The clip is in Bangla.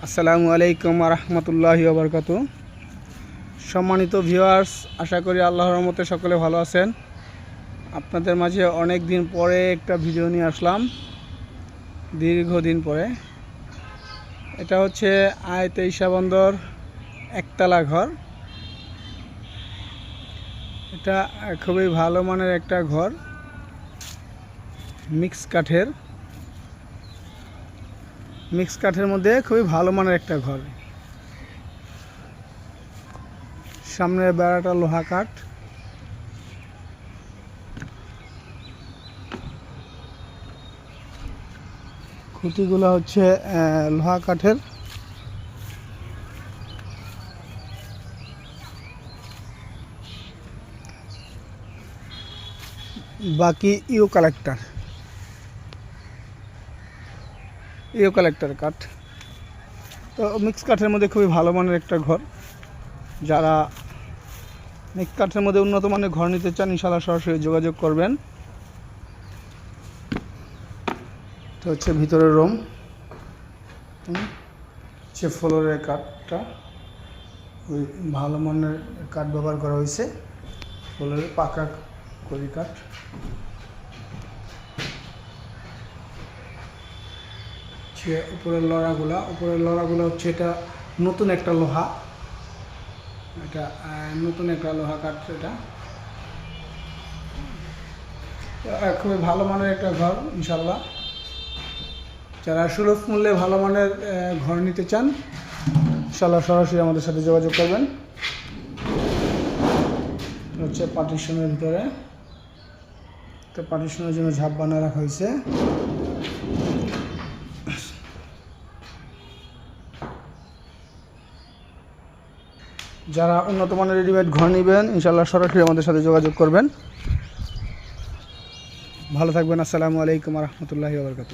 আসসালামু আলাইকুম রহমতুল্লাহি ওবরকাতু। সম্মানিত ভিউয়ার্স, আশা করি আল্লাহর রহমতে সকলে ভালো আছেন। আপনাদের মাঝে অনেক দিন পরে একটা ভিডিও নিয়ে আসলাম, দীর্ঘদিন পরে। এটা হচ্ছে আয়তে ঈশাবন্দর একতলা ঘর। এটা খুবই ভালো মানের একটা ঘর, মিক্স কাঠের মধ্যে খুবই ভালো মানের একটা ঘর। সামনের বেড়াটা লোহা কাঠ, খুঁটিগুলো হচ্ছে লোহা কাঠের। বাকি ইউক্যালিপ্টাস কাঠ। তো মিক্স কাঠের মধ্যে খুবই ভালো মানের একটা ঘর। যারা মিক্স কাঠের মধ্যে উন্নত মানের ঘর নিতে চান, ইনশাআল্লাহ সরাসরি যোগাযোগ করবেন। তো হচ্ছে ভিতরের রুম, হচ্ছে ফ্লোরের কাঠটা ওই ভালো মানের কাঠ ব্যবহার করা হয়েছে, ফ্লোরের পাকা কড়ি কাঠ। উপরের লড়াগুলো হচ্ছে এটা নতুন একটা লোহা, এটা নতুন একটা লোহা কাঠ। এটা খুবই ভালো মানের একটা ঘর। ইনশাল্লাহ যারা সুলভ মূল্যে ভালো মানের ঘর নিতে চান, ইনশাল্লাহ সরাসরি আমাদের সাথে যোগাযোগ করবেন। হচ্ছে পার্টিশনের ভিতরে, তো পার্টিশনের জন্য ঝাঁপ বানিয়ে রাখা হয়েছে। যারা উন্নত মানের রেডিমেড ঘর নেবেন, ইনশাআল্লাহ সরাসরি আমাদের সাথে যোগাযোগ করবেন। ভালো থাকবেন। আসসালামু আলাইকুম রহমতুল্লাহি ওয়া বারাকাতুহু।